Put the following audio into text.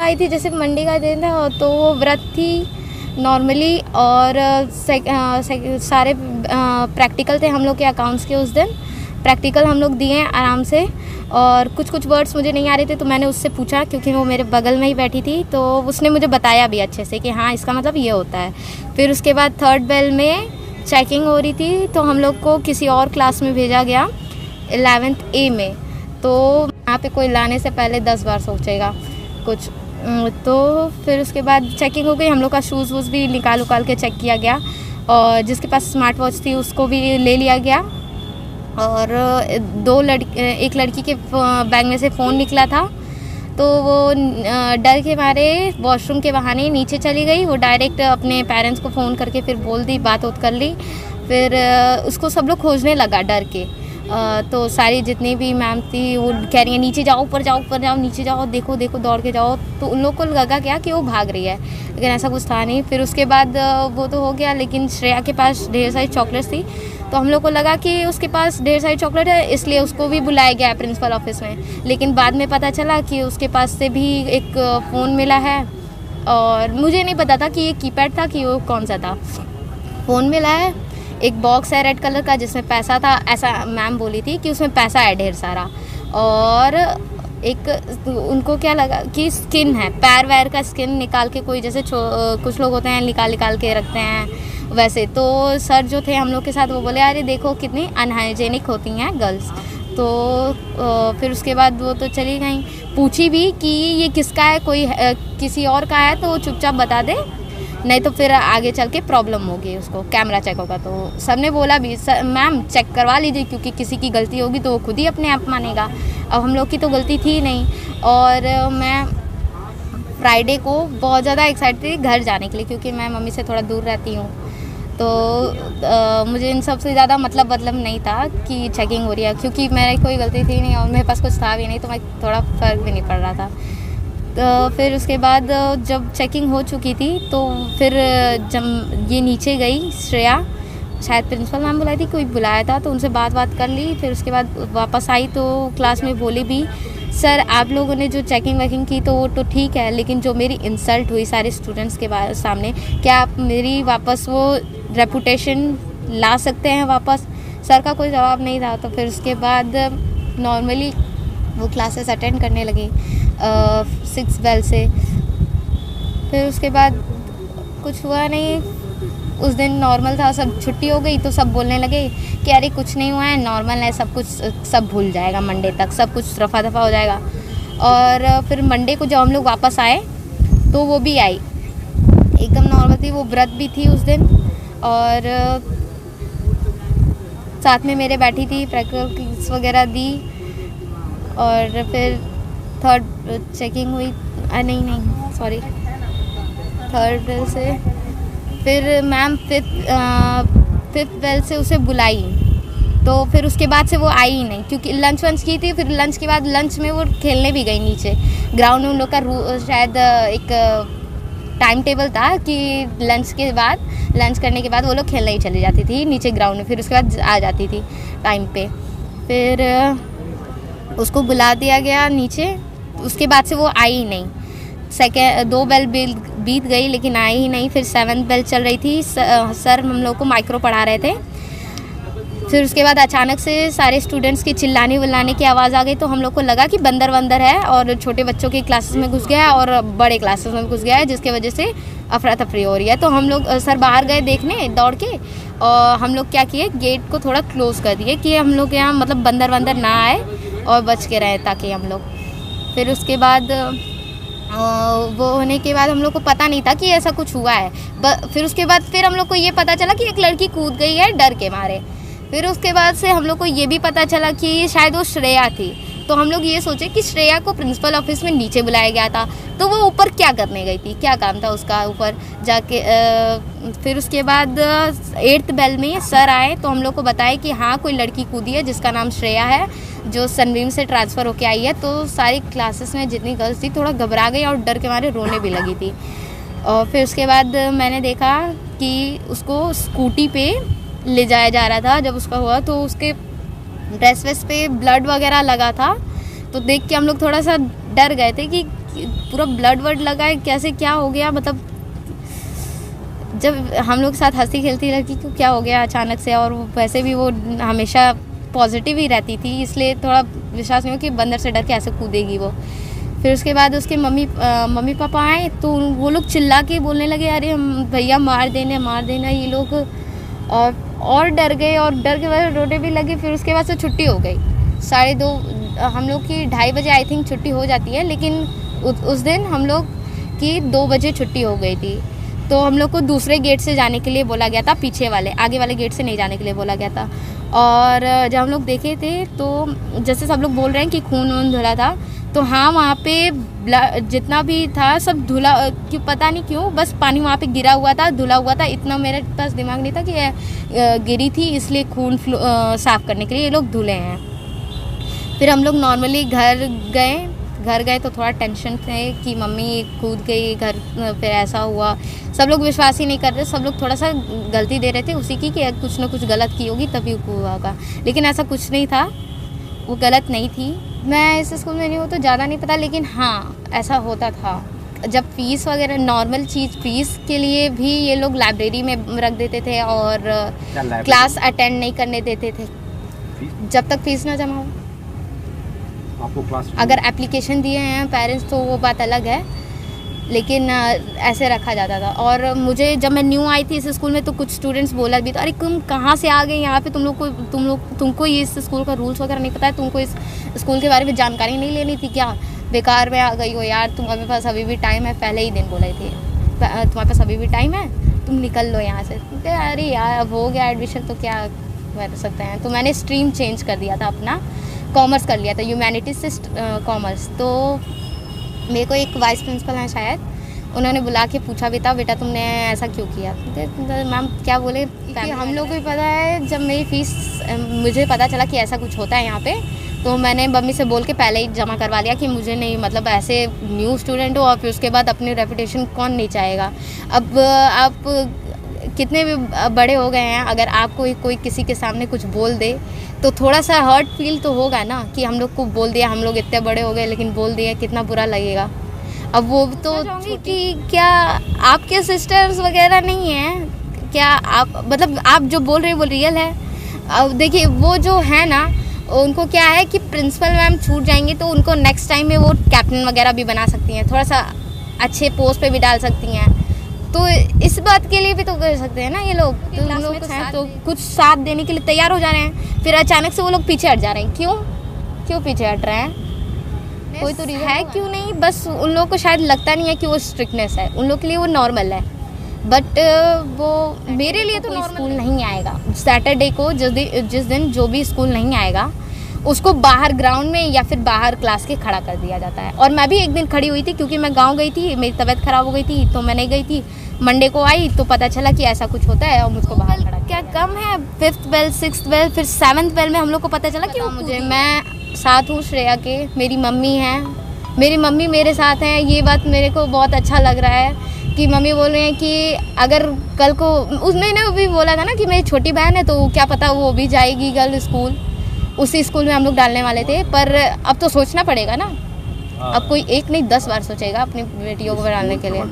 आई थी, जैसे मंडे का दिन था तो वो व्रत थी नॉर्मली, और सारे प्रैक्टिकल थे हम लोग के अकाउंट्स के। उस दिन प्रैक्टिकल हम लोग दिए आराम से, और कुछ वर्ड्स मुझे नहीं आ रहे थे तो मैंने उससे पूछा, क्योंकि वो मेरे बगल में ही बैठी थी, तो उसने मुझे बताया भी अच्छे से कि हाँ इसका मतलब ये होता है। फिर उसके बाद थर्ड बेल में चेकिंग हो रही थी, तो हम लोग को किसी और क्लास में भेजा गया 11th A में। तो यहाँ पे कोई लाने से पहले 10 बार सोचेगा कुछ। तो फिर उसके बाद चेकिंग हो गई, हम लोग का शूज़ वूज़ भी निकाल के चेक किया गया, और जिसके पास स्मार्ट वॉच थी उसको भी ले लिया गया। और एक लड़की के बैग में से फ़ोन निकला था, तो वो डर के मारे वॉशरूम के बहाने नीचे चली गई। वो डायरेक्ट अपने पेरेंट्स को फ़ोन करके फिर बोल दी, बात कर ली। फिर उसको सब लोग खोजने लगा डर के। तो सारी जितनी भी मैम थी वो कह रही है नीचे जाओ, ऊपर जाओ, नीचे जाओ, देखो दौड़ के जाओ। तो उन लोग को लगा क्या कि वो भाग रही है, लेकिन ऐसा कुछ था नहीं। फिर उसके बाद वो तो हो गया, लेकिन श्रेया के पास ढेर सारी चॉकलेट्स थी, तो हम लोग को लगा कि उसके पास ढेर सारी चॉकलेट है, इसलिए उसको भी बुलाया गया है प्रिंसिपल ऑफिस में। लेकिन बाद में पता चला कि उसके पास से भी एक फ़ोन मिला है, और मुझे नहीं पता था कि ये कीपैड था कि वो कौन सा था। फ़ोन मिला है, एक बॉक्स है रेड कलर का जिसमें पैसा था, ऐसा मैम बोली थी कि उसमें पैसा है ढेर सारा। और एक उनको क्या लगा कि स्किन है, पैर वैर का स्किन निकाल के कोई, जैसे कुछ लोग होते हैं निकाल के रखते हैं वैसे। तो सर जो थे हम लोग के साथ वो बोले अरे देखो कितनी अनहाइजेनिक होती हैं गर्ल्स। तो फिर उसके बाद वो तो चली गई। पूछी भी कि ये किसका है, कोई किसी और का है तो चुपचाप बता दे, नहीं तो फिर आगे चल के प्रॉब्लम होगी, उसको कैमरा चेक होगा। तो सर ने बोला भी मैम चेक करवा लीजिए, क्योंकि किसी की गलती होगी तो वो खुद ही अपने आप मानेगा। अब हम लोग की तो गलती थी नहीं। और मैं फ्राइडे को बहुत ज़्यादा एक्साइटेड थी घर जाने के लिए, क्योंकि मैं मम्मी से थोड़ा दूर रहती हूँ। तो मुझे इन सब से ज़्यादा मतलब नहीं था कि चेकिंग हो रही है, क्योंकि मेरी कोई गलती थी नहीं और मेरे पास कुछ था भी नहीं, तो मैं थोड़ा फ़र्क भी नहीं पड़ रहा था। तो फिर उसके बाद जब चेकिंग हो चुकी थी तो फिर जब ये नीचे गई श्रेया, शायद प्रिंसिपल मैम बुलाई थी, कोई बुलाया था, तो उनसे बात कर ली। फिर उसके बाद वापस आई तो क्लास में बोली भी सर आप लोगों ने जो चेकिंग वेकिंग की तो वो तो ठीक है, लेकिन जो मेरी इंसल्ट हुई सारे स्टूडेंट्स के सामने, क्या आप मेरी वापस वो रेपुटेशन ला सकते हैं वापस? सर का कोई जवाब नहीं था। तो फिर उसके बाद नॉर्मली वो क्लासेस अटेंड करने लगी 6 बेल से। फिर उसके बाद कुछ हुआ नहीं, उस दिन नॉर्मल था, सब छुट्टी हो गई तो सब बोलने लगे कि अरे कुछ नहीं हुआ है, नॉर्मल है, सब कुछ सब भूल जाएगा, मंडे तक सब कुछ रफा दफा हो जाएगा। और फिर मंडे को जब हम लोग वापस आए तो वो भी आई एकदम नॉर्मल थी, वो व्रत भी थी उस दिन, और साथ में मेरे बैठी थी, प्रैक्टिकल्स वगैरह दी। और फिर थर्ड चेकिंग हुई, नहीं सॉरी, थर्ड बेल से फिर मैम फिफ्थ बेल से उसे बुलाई। तो फिर उसके बाद से वो आई ही नहीं, क्योंकि लंच वंच की थी। फिर लंच के बाद लंच में वो खेलने भी गई नीचे ग्राउंड में। उन लोग का शायद एक टाइम टेबल था कि लंच करने के बाद वो लोग खेलने ही चली जाती थी नीचे ग्राउंड में, फिर उसके बाद आ जाती थी टाइम पे। फिर उसको बुला दिया गया नीचे, उसके बाद से वो आई ही नहीं। 2 बेल बीत गई लेकिन आई ही नहीं। फिर 7th बेल चल रही थी, सर हम लोग को माइक्रो पढ़ा रहे थे। फिर उसके बाद अचानक से सारे स्टूडेंट्स की चिल्लाने विल्लाने की आवाज़ आ गई, तो हम लोग को लगा कि बंदर वंदर है और छोटे बच्चों की क्लासेस में घुस गया है और बड़े क्लासेस में घुस गया है, जिसकी वजह से अफरा तफरी हो रही है। तो हम लोग सर बाहर गए देखने दौड़ के, और हम लोग क्या किए, गेट को थोड़ा क्लोज़ कर दिए कि हम लोग यहाँ मतलब बंदर वंदर ना आए और बच के रहें ताकि हम लोग। फिर उसके बाद वो होने के बाद हम लोग को पता नहीं था कि ऐसा कुछ हुआ है। फिर उसके बाद फिर हम लोग को ये पता चला कि एक लड़की कूद गई है डर के मारे। फिर उसके बाद से हम लोग को ये भी पता चला कि शायद वो श्रेया थी। तो हम लोग ये सोचे कि श्रेया को प्रिंसिपल ऑफिस में नीचे बुलाया गया था, तो वो ऊपर क्या करने गई थी, क्या काम था उसका ऊपर जाके। फिर उसके बाद 8th बेल में सर आए तो हम लोग को बताया कि हाँ कोई लड़की कूदी है जिसका नाम श्रेया है, जो सनबीम से ट्रांसफ़र होके आई है। तो सारी क्लासेस में जितनी गर्ल्स थी थोड़ा घबरा गई और डर के मारे रोने भी लगी थी। और फिर उसके बाद मैंने देखा कि उसको स्कूटी पे ले जाया जा रहा था। जब उसका हुआ तो उसके ड्रेस वेस पे ब्लड वगैरह लगा था, तो देख के हम लोग थोड़ा सा डर गए थे कि पूरा ब्लड वर्ड लगा है, कैसे क्या हो गया। मतलब जब हम लोग साथ हंसी खेलती लड़की को क्या हो गया अचानक से, और वैसे भी वो हमेशा पॉजिटिव ही रहती थी, इसलिए थोड़ा विश्वास नहीं हो कि बंदर से डर के ऐसे कूदेगी वो। फिर उसके बाद उसके मम्मी पापा आए तो वो लोग चिल्ला के बोलने लगे, अरे भैया मार देना ये लोग, और डर गए, और डर के बाद रोने भी लगे। फिर उसके बाद से छुट्टी हो गई 2:30, हम लोग की 2:30 बजे आई थिंक छुट्टी हो जाती है, लेकिन उस दिन हम लोग की 2 बजे छुट्टी हो गई थी। तो हम लोग को दूसरे गेट से जाने के लिए बोला गया था, पीछे वाले, आगे वाले गेट से नहीं जाने के लिए बोला गया था। और जब हम लोग देखे थे तो जैसे सब लोग बोल रहे हैं कि खून वून धुला था, तो हाँ वहाँ पे जितना भी था सब धुला, क्यों पता नहीं क्यों, बस पानी वहाँ पे गिरा हुआ था, धुला हुआ था। इतना मेरे पास दिमाग नहीं था कि गिरी थी इसलिए खून साफ़ करने के लिए ये लोग धुले हैं। फिर हम लोग नॉर्मली घर गए तो थोड़ा टेंशन थे कि मम्मी कूद गई घर, फिर ऐसा हुआ। सब लोग विश्वास ही नहीं कर रहे, सब लोग थोड़ा सा गलती दे रहे थे उसी की कि कुछ ना कुछ गलत की होगी तभी हुआ होगा, लेकिन ऐसा कुछ नहीं था, वो गलत नहीं थी। मैं इस स्कूल में नहीं हूँ तो ज़्यादा नहीं पता, लेकिन हाँ ऐसा होता था। जब फ़ीस वगैरह नॉर्मल चीज़, फ़ीस के लिए भी ये लोग लाइब्रेरी में रख देते थे और क्लास अटेंड नहीं करने देते थे जब तक फ़ीस ना जमा हो। आपको क्लास अगर एप्लीकेशन दिए हैं पेरेंट्स तो वो बात अलग है, लेकिन ऐसे रखा जाता था। और मुझे जब मैं न्यू आई थी इस स्कूल में तो कुछ स्टूडेंट्स बोला भी तो, अरे तुम कहाँ से आ गए यहाँ पे, तुमको ये इस स्कूल का रूल्स वगैरह नहीं पता है, तुमको इस स्कूल के बारे में जानकारी नहीं लेनी थी क्या, बेकार में आ गई हो यार, तुम्हारे पास अभी भी टाइम है। पहले ही दिन बोले थे तुम्हारे पास अभी भी टाइम है, तुम निकल लो यहाँ से। अरे यार अब हो गया एडमिशन तो क्या कर सकते हैं। तो मैंने स्ट्रीम चेंज कर दिया था, अपना कॉमर्स कर लिया था, ह्यूमैनिटीज़ से कॉमर्स। तो मेरे को एक वाइस प्रिंसिपल हैं शायद, उन्होंने बुला के पूछा भी था, बेटा तुमने ऐसा क्यों किया। मैम क्या बोले, हम लोग को भी पता है, जब मेरी फ़ीस मुझे पता चला कि ऐसा कुछ होता है यहाँ पे, तो मैंने मम्मी से बोल के पहले ही जमा करवा लिया कि मुझे नहीं, मतलब ऐसे न्यू स्टूडेंट हो और फिर उसके बाद अपनी रेपुटेशन कौन नहीं चाहेगा। अब आप कितने भी बड़े हो गए हैं, अगर आपको कोई किसी के सामने कुछ बोल दे तो थोड़ा सा हर्ट फील तो होगा ना, कि हम लोग को बोल दिया, हम लोग इतने बड़े हो गए लेकिन बोल दिया, कितना बुरा लगेगा। अब वो तो कि क्या आपके सिस्टर्स वगैरह नहीं हैं क्या, आप मतलब आप जो बोल रहे हैं वो रियल है। अब देखिए वो जो है ना, उनको क्या है कि प्रिंसिपल मैम छूट जाएंगे तो उनको नेक्स्ट टाइम में वो कैप्टन वगैरह भी बना सकती हैं, थोड़ा सा अच्छे पोस्ट पे भी डाल सकती हैं। तो इस बात के लिए भी तो कर सकते हैं ना ये लोग, तो उन लोग तो कुछ साथ देने के लिए तैयार हो जा रहे हैं, फिर अचानक से वो लोग पीछे हट जा रहे हैं। क्यों पीछे हट रहे हैं, कोई तो रीज़न है क्यों नहीं। बस उन लोगों को शायद लगता नहीं है कि वो स्ट्रिक्टनेस है, उन लोग के लिए वो नॉर्मल है, बट वो मेरे लिए तो स्कूल नहीं आएगा। सैटरडे को जिस दिन जो भी स्कूल नहीं आएगा उसको बाहर ग्राउंड में या फिर बाहर क्लास के खड़ा कर दिया जाता है। और मैं भी एक दिन खड़ी हुई थी क्योंकि मैं गांव गई थी, मेरी तबीयत ख़राब हो गई थी तो मैं नहीं गई थी। मंडे को आई तो पता चला कि ऐसा कुछ होता है और मुझको बाहर खड़ा क्या कम है। 5th बेल 6th बेल फिर 7th बेल में हम लोग को पता चला कि मुझे, मैं साथ हूँ श्रेया के, मेरी मम्मी हैं, मेरी मम्मी मेरे साथ हैं। ये बात मेरे को बहुत अच्छा लग रहा है कि मम्मी बोल रही हैं कि अगर कल को, उसने भी बोला था ना कि मेरी छोटी बहन है तो क्या पता वो भी जाएगी गर्ल स्कूल, उसी स्कूल में हम लोग डालने वाले थे। पर अब तो सोचना पड़ेगा ना, अब कोई एक नहीं 10 बार सोचेगा अपनी बेटियों को डालने के लिए।